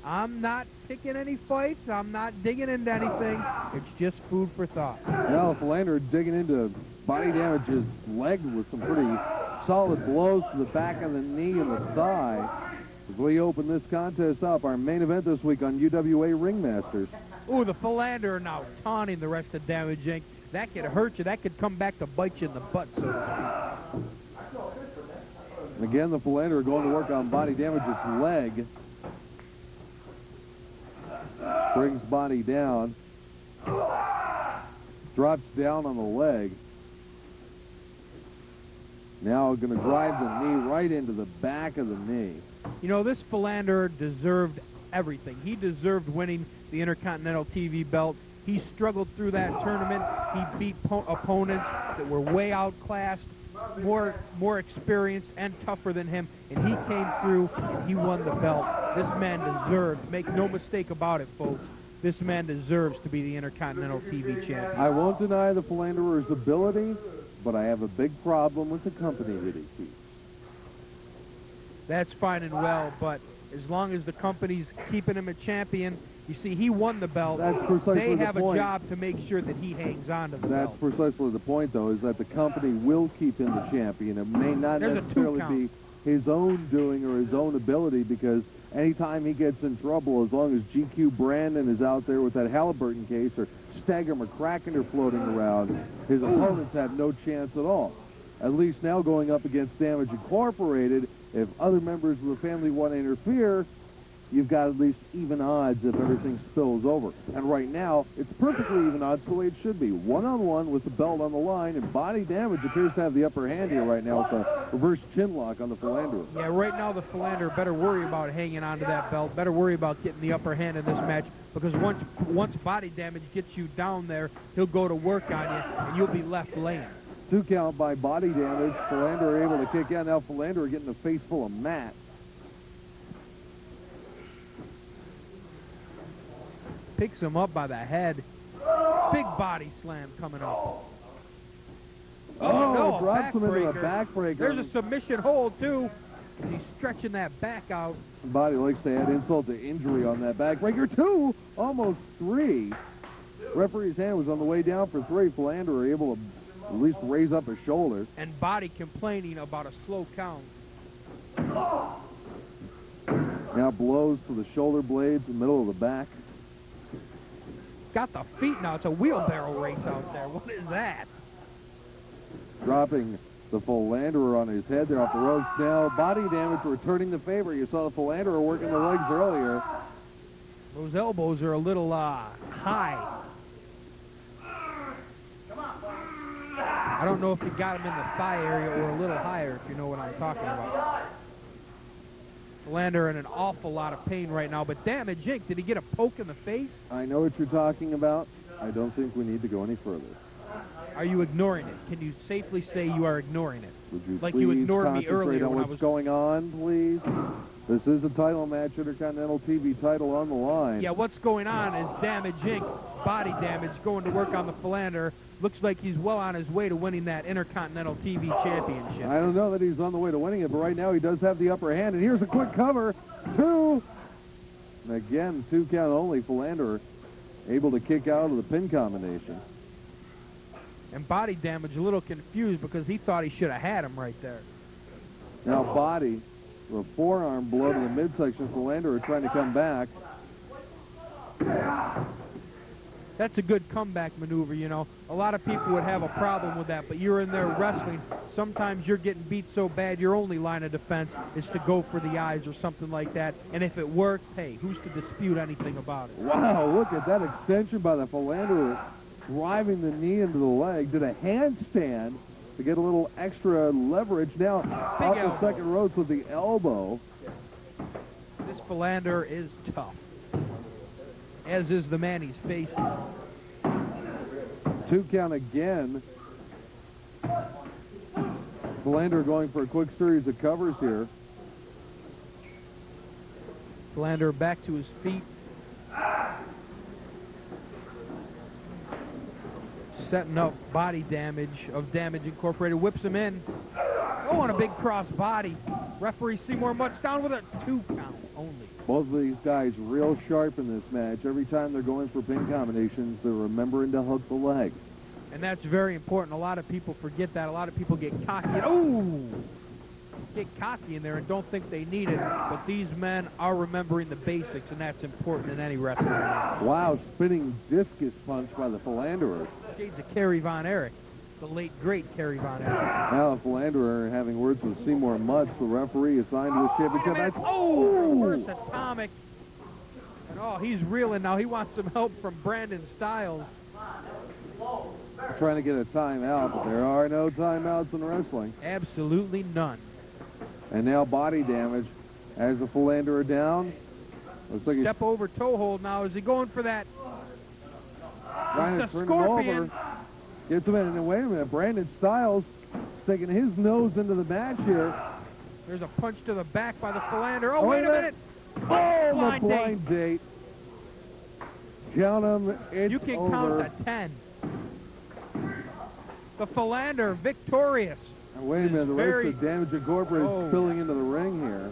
I'm not picking any fights. I'm not digging into anything. It's just food for thought. Now the Philanderer digging into Body Damage's leg with some pretty solid blows to the back of the knee and the thigh. As we open this contest up, our main event this week on UWA Ringmasters. Ooh, the Philanderer now taunting the rest of Damage Inc. That could hurt you. That could come back to bite you in the butt, so to speak. And again, the Philanderer going to work on Body Damage's leg. Brings Body down. Drops down on the leg. Now going to drive the knee right into the back of the knee. You know, this Philanderer deserved everything. He deserved winning the Intercontinental TV belt. He struggled through that tournament. He beat opponents that were way outclassed, more experienced and tougher than him, and he came through and he won the belt. This man deserves, make no mistake about it, folks, this man deserves to be the Intercontinental TV champion. I won't deny the Philanderer's ability, but I have a big problem with the company that he keeps. That's fine and well, but as long as the company's keeping him a champion. You see, he won the belt. That's precisely They the have a point. job to make sure that he hangs on to the That's belt. precisely the point, though, is that the company will keep him the champion. It may not There's a necessarily 2 count. be his own doing or his own ability, because anytime he gets in trouble, as long as GQ Brandon is out there with that Halliburton case or Stagger McCracken are floating around, his opponents have no chance at all. At least now going up against Damage Incorporated, if other members of the family want to interfere, you've got at least even odds if everything spills over. And right now, it's perfectly even odds the way it should be. One-on-one with the belt on the line, and Body Damage appears to have the upper hand here right now with a reverse chin lock on the Philanderer. Yeah, right now the Philanderer better worry about hanging on to that belt, better worry about getting the upper hand in this match, because once Body Damage gets you down there, he'll go to work on you, and you'll be left laying. 2 count by Body Damage. Philanderer able to kick out. Now Philanderer getting a face full of mat. Picks him up by the head. Big body slam coming up. Oh, a drops him into a backbreaker. backbreaker. There's a submission hold, too. And he's stretching that back out. Body likes to add insult to injury on that backbreaker. 2, almost 3. Referee's hand was on the way down for 3. Philanderer able to at least raise up his shoulders. And Body complaining about a slow count. Now blows to the shoulder blades in the middle of the back. Got the feet now. It's a wheelbarrow race out there. What is that? Dropping the Philanderer on his head there off the ropes. Now Body Damage returning the favor. You saw the Philanderer working the legs earlier. Those elbows are a little high. I don't know if you got him in the thigh area or a little higher, if you know what I'm talking about. Philanderer in an awful lot of pain right now, but Damage Inc., did he get a poke in the face? I know what you're talking about. I don't think we need to go any further. Are you ignoring it? Can you safely say you are ignoring it? Would you Like please you ignored me concentrate earlier on when I what's was... going on, please? This is a title match, Intercontinental TV title on the line. Yeah, what's going on is Damage Inc., Body Damage, going to work on the Philanderer. Looks like he's well on his way to winning that Intercontinental TV Championship. I don't know that he's on the way to winning it, but right now he does have the upper hand. And here's a quick cover. 2. And again, 2 count only. Philanderer able to kick out of the pin combination. And Body Damage a little confused because he thought he should have had him right there. Now Body, with a forearm blow to the midsection. Philanderer trying to come back. That's a good comeback maneuver, you know. A lot of people would have a problem with that, but you're in there wrestling. Sometimes you're getting beat so bad your only line of defense is to go for the eyes or something like that. And if it works, hey, who's to dispute anything about it? Wow, look at that extension by the Philanderer, driving the knee into the leg. Did a handstand to get a little extra leverage. Now off the elbow. second ropes with the elbow. This Philanderer is tough, as is the man he's facing. 2 count again. Philanderer going for a quick series of covers here. Philanderer back to his feet. Setting up Body Damage of Damage Incorporated. Whips him in. Oh, and a big cross body. Referee Seymour Mutz down with a 2 count only. Both of these guys real sharp in this match. Every time they're going for pin combinations, they're remembering to hook the leg. And that's very important. A lot of people forget that. A lot of people get cocky. Ooh! Get cocky in there and don't think they need it. But these men are remembering the basics, and that's important in any wrestling match. Wow, spinning discus punch by the Philanderer. Shades of Kerry Von Erich, the late, great Kerry Von Erich. Now the Philanderer having words with Seymour Mutz, the referee assigned to the championship. That's, Reverse atomic. And oh, he's reeling now. He wants some help from Brandon Styles. trying to get a timeout, but there are no timeouts in wrestling. Absolutely none. And now Body Damage as the Philanderer down. Looks like Step over toe hold now. Is he going for that? trying to The turn Scorpion. him over. Gets him in, and wait a minute, Brandon Styles sticking his nose into the match here. There's a punch to the back by the Philanderer. Oh, wait a minute. Oh, Blind the blind date. Count him, it's You can over. count to 10. The Philanderer victorious. And wait a minute, the very- rest of Damage Incorporated Oh. spilling into the ring here.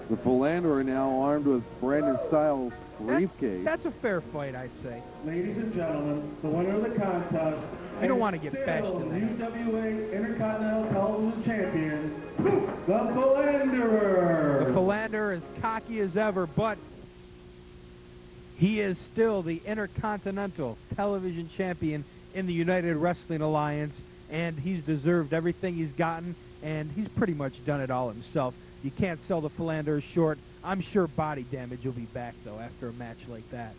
The Philanderer now armed with Brandon Styles' briefcase. That's a fair fight, I'd say. Ladies and gentlemen, the winner of the contest. You don't want to get bashed in that. UWA Intercontinental Television Champion, the Philanderer. The Philanderer is cocky as ever, but he is still the Intercontinental Television Champion in the United Wrestling Alliance, and he's deserved everything he's gotten, and he's pretty much done it all himself. You can't sell the Philanderer short. I'm sure body damage will be back, though, after a match like that.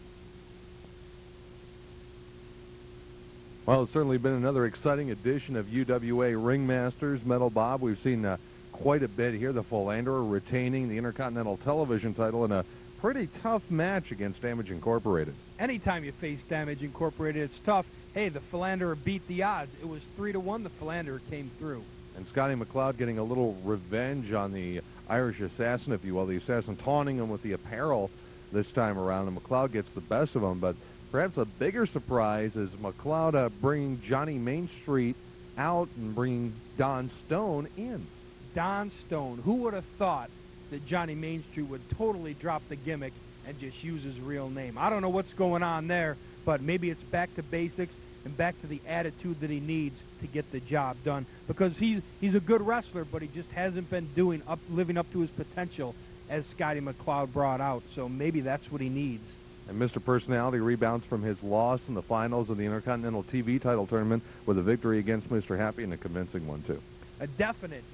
Well, it's certainly been another exciting edition of UWA Ringmasters. Metal Bob, we've seen quite a bit here. The Philanderer retaining the Intercontinental Television title in a pretty tough match against Damage Incorporated. Anytime you face Damage Incorporated, it's tough. Hey, the Philanderer beat the odds. It was 3-1. The Philanderer came through. And Scottie McCloud getting a little revenge on the Irish assassin, if you will. The assassin taunting him with the apparel this time around, and McCloud gets the best of him. But perhaps a bigger surprise is McCloud bringing Johnny Mainstreet out and bringing Don Stone in. Don Stone. Who would have thought that Johnny Mainstreet would totally drop the gimmick and just use his real name? I don't know what's going on there, but maybe it's back to basics and back to the attitude that he needs to get the job done, because he's a good wrestler, but he just hasn't been living up to his potential, as Scottie McCloud brought out. So maybe that's what he needs. And Mr. Personality rebounds from his loss in the finals of the Intercontinental TV title tournament with a victory against Mr. Happy, and a convincing one, too. A definite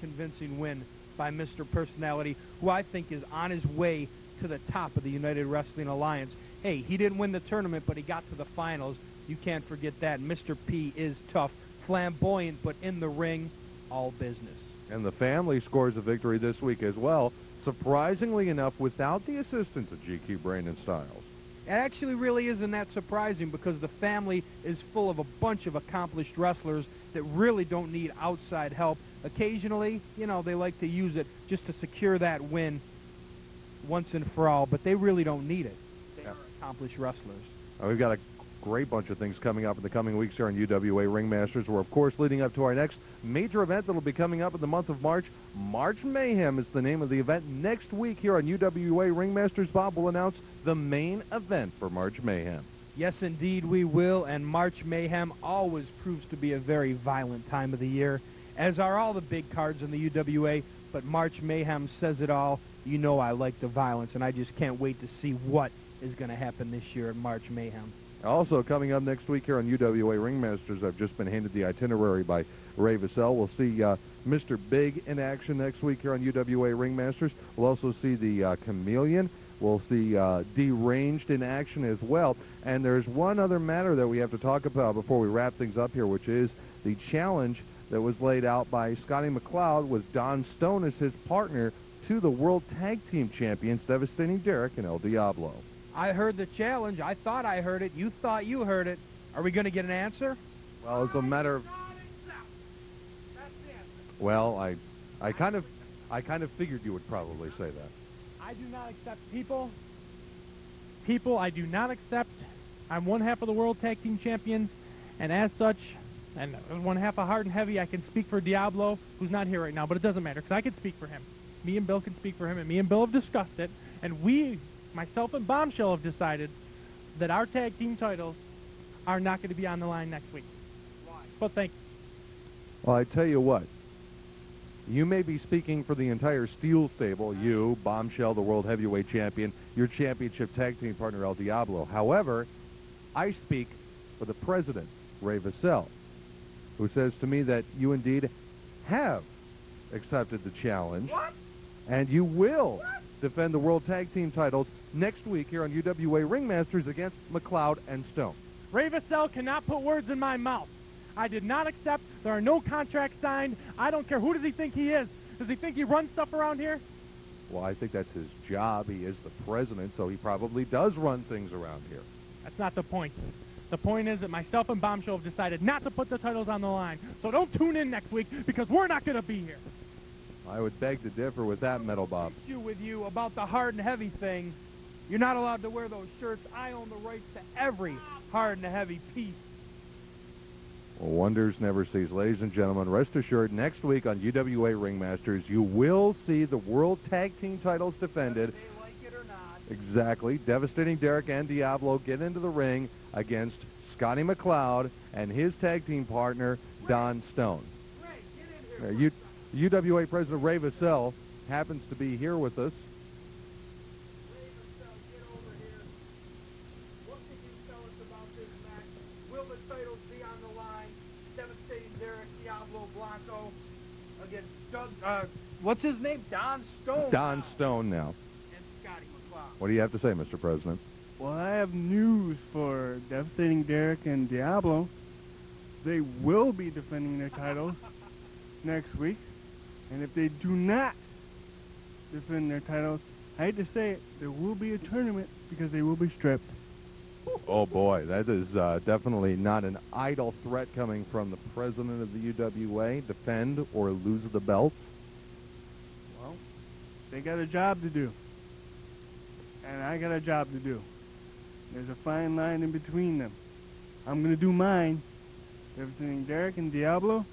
convincing win by Mr. Personality, who I think is on his way to the top of the United Wrestling Alliance. Hey, he didn't win the tournament, but he got to the finals. You can't forget that. Mr. P is tough, flamboyant, but in the ring, all business. And the family scores a victory this week as well, surprisingly enough, without the assistance of GQ Brandon Styles. It actually really isn't that surprising, because the family is full of a bunch of accomplished wrestlers that really don't need outside help. Occasionally, you know, they like to use it just to secure that win once and for all, but they really don't need it. They are accomplished wrestlers. We've got a great bunch of things coming up in the coming weeks here on UWA Ringmasters. We're, of course, leading up to our next major event that will be coming up in the month of March. March Mayhem is the name of the event. Next week here on UWA Ringmasters, Bob will announce the main event for March Mayhem. Yes, indeed, we will, and March Mayhem always proves to be a very violent time of the year, as are all the big cards in the UWA, but March Mayhem says it all. You know I like the violence, and I just can't wait to see what is going to happen this year at March Mayhem. Also coming up next week here on UWA Ringmasters, I've just been handed the itinerary by Ray Vassell. We'll see Mr. Big in action next week here on UWA Ringmasters. We'll also see the Chameleon. We'll see Deranged in action as well. And there's one other matter that we have to talk about before we wrap things up here, which is the challenge that was laid out by Scottie McCloud with Don Stone as his partner to the World Tag Team Champions, Devastating Derek and El Diablo. I heard the challenge. I thought I heard it. You thought you heard it. Are we going to get an answer? Well, it's a matter of... Well, I kind of figured you would probably say that. I do not accept people. People, I do not accept. I'm one half of the World Tag Team Champions, and as such, and one half of Hard and Heavy, I can speak for Diablo, who's not here right now, but it doesn't matter, because I can speak for him. Me and Bill can speak for him, and me and Bill have discussed it, and we, myself and Bombshell, have decided that our tag team titles are not going to be on the line next week. Why? But thank you. Well, I tell you what. You may be speaking for the entire Steel stable, you, Bombshell, the World Heavyweight Champion, your championship tag team partner, El Diablo. However, I speak for the president, Ray Vassell, who says to me that you indeed have accepted the challenge. What? And you will defend the World Tag Team titles next week here on UWA Ringmasters against McCloud and Stone. Ray Vassell cannot put words in my mouth. I did not accept. There are no contracts signed. I don't care. Who does he think he is? Does he think he runs stuff around here? Well, I think that's his job. He is the president, so he probably does run things around here. That's not the point. The point is that myself and Bombshell have decided not to put the titles on the line. So don't tune in next week, because we're not going to be here. I would beg to differ with that, Metal Bob. Issue with you about the Hard and Heavy thing. You're not allowed to wear those shirts. I own the rights to every Hard and Heavy piece. Wonders never cease. Ladies and gentlemen, rest assured, next week on UWA Ringmasters, you will see the World Tag Team titles defended. They like it or not. Exactly. Devastating Derek and Diablo get into the ring against Scottie McCloud and his tag team partner, Don Stone. Ray, get in here. UWA President Ray Vassell happens to be here with us. Ray Vassell, get over here. What can you tell us about this match? Will the titles be on the line? Devastating Derek Diablo Blanco against what's his name? Don Stone. Don Stone now. And Scottie McCloud. What do you have to say, Mr. President? Well, I have news for Devastating Derek and Diablo. They will be defending their titles next week. And if they do not defend their titles, I hate to say it, there will be a tournament because they will be stripped. Oh, boy, that is definitely not an idle threat coming from the president of the UWA. Defend or lose the belts. Well, they got a job to do. And I got a job to do. There's a fine line in between them. I'm going to do mine. Everything Derek and Diablo,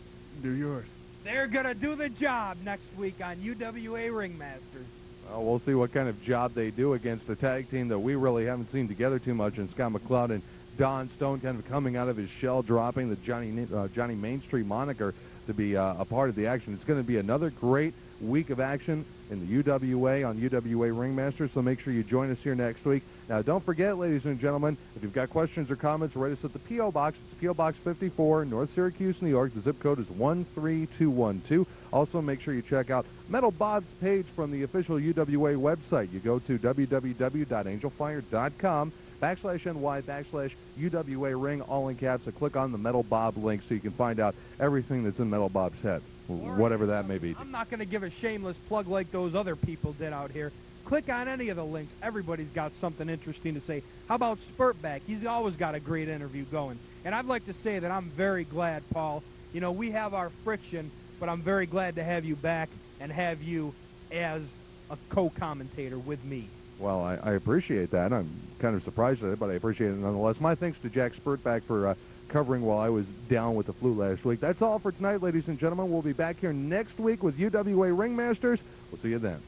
do yours. They're going to do the job next week on UWA Ringmasters. Well, we'll see what kind of job they do against a tag team that we really haven't seen together too much, and Scott McCloud and Don Stone kind of coming out of his shell, dropping the Johnny Main Street moniker to be a part of the action. It's going to be another great week of action in the UWA on UWA Ringmasters, so make sure you join us here next week. Now, don't forget, ladies and gentlemen, if you've got questions or comments, write us at the P.O. Box. It's P.O. Box 54, North Syracuse, New York. The zip code is 13212. Also, make sure you check out Metal Bob's page from the official UWA website. You go to www.angelfire.com/NY/UWA Ring, all in caps, and click on the Metal Bob link so you can find out everything that's in Metal Bob's head, whatever that may be. I'm not going to give a shameless plug like those other people did out here. Click on any of the links. Everybody's got something interesting to say. How about Spurtback? He's always got a great interview going. And I'd like to say that I'm very glad, Paul. You know, we have our friction, but I'm very glad to have you back and have you as a co-commentator with me. Well, I appreciate that. I'm kind of surprised at it, but I appreciate it nonetheless. My thanks to Jack Spurtback for covering while I was down with the flu last week. That's all for tonight, ladies and gentlemen. We'll be back here next week with UWA Ringmasters. We'll see you then.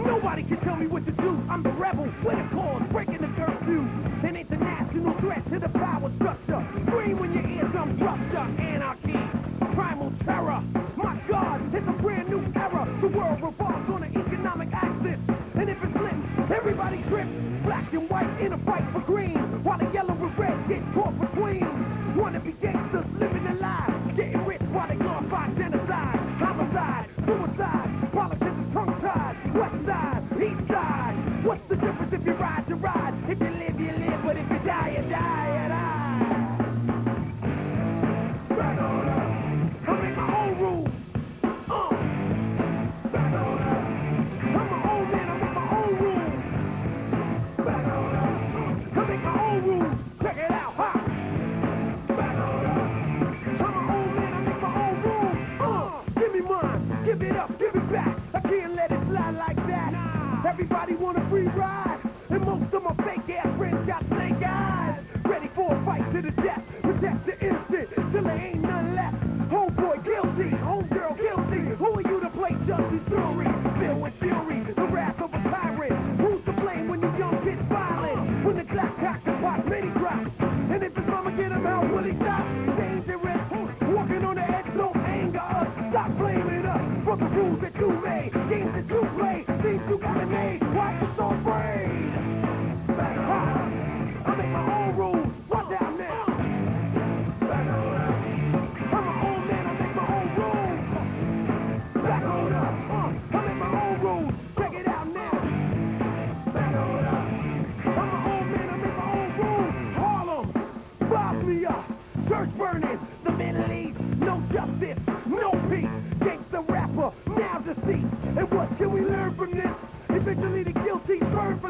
Nobody can tell me what to do. I'm the rebel with a cause, breaking the curfew. An international threat to the power structure. Scream when your eardrums rupture. Anarchy, primal terror. My God, it's a brand new era. The world revolves on an economic axis. And if it's lit, everybody trips. Black and white in a fight for green. While the yellow and red get caught between. Wanna be gangsters living their lives. Getting rich while they glorify genocide. Homicide, suicide. Politics is tongue-tied. West side, east side. What's the difference if you ride, you ride? If you live, you live. But if you die, you die, you die. Back on up. I make my own rules. Back on up. I'm my own man, I make my own rules. Back on up. I make my own rules. Check it out, ha. Back on up. I'm my own man, I make my own rules. Give me mine, give it up, give it back. I can't let it slide like that. Everybody want a free ride, and most of my fake ass friends got snake eyes. Ready for a fight to the death, protect the innocent till there ain't none left. Homeboy guilty, homegirl guilty. Who are you to play judge and jury? Filled with fury, the wrath of a tyrant. Who's to blame when you young get violent? When the clock cocks and watch many drops. And if his mama get him out, will he stop? Dangerous, walking on the edge, don't anger us. Stop blaming us for the rules that you made, games that you play, things you got made. Why you so afraid? Back on. I make my own rules. Watch out now. Back on up. I'm my own man. I make my own rules. Back on up. I make my own rules. Check it out now. Back on up. I'm my own man. I make my own rules. Harlem, Bosnia, church burning, the Middle East, no justice, no peace. Gangsta rapper, now deceit. And what can we learn from this? Eventually the guilty serve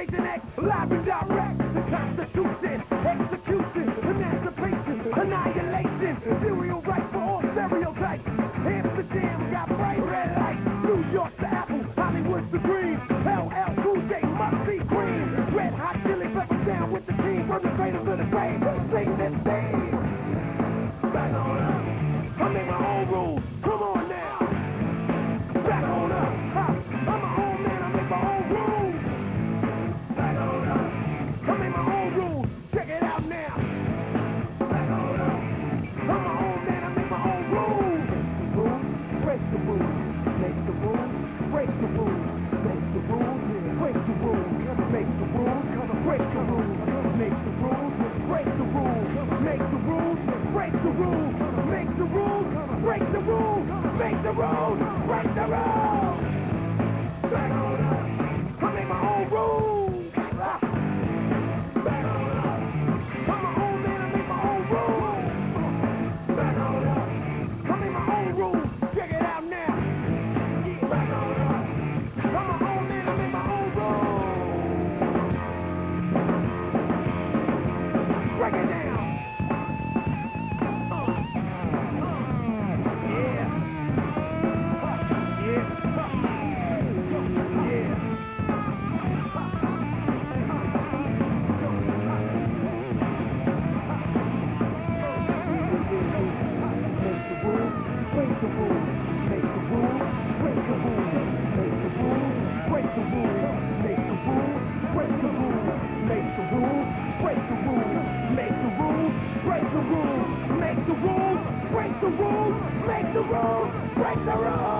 Generation X, live and direct. The Constitution, execution, emancipation, annihilation. Serial right for all stereotypes. Amsterdam got bright red lights. New York's the apple, Hollywood's the green. LL Cool J must be green. Red hot chili peppers down with the team. From the cradle to the grave, sing this thing. Back on up. I make my own rules. Come on now. Back on up. I'm my own man. I make my own rules. Back on up. I make my own rules. Check it out now. Back on up. I'm my own man. I make my own rules. Rules, break the rules. Make the rules, break the rules. Make the rules, break the rules. Make the rules, break the rules. Make the rules, break the rules. Make the rules, break the rules. Make the rules, break the rules. Make the rules, break the rules. Back on up. I make my own rules. Back on up. I'm my own man. I make my own rules. Back on up. I make my own rules. Check it out now. Back on up. I'm my own man. I make my own rules. Break it down. Break the rules, break the rules, make the rules, break the rules.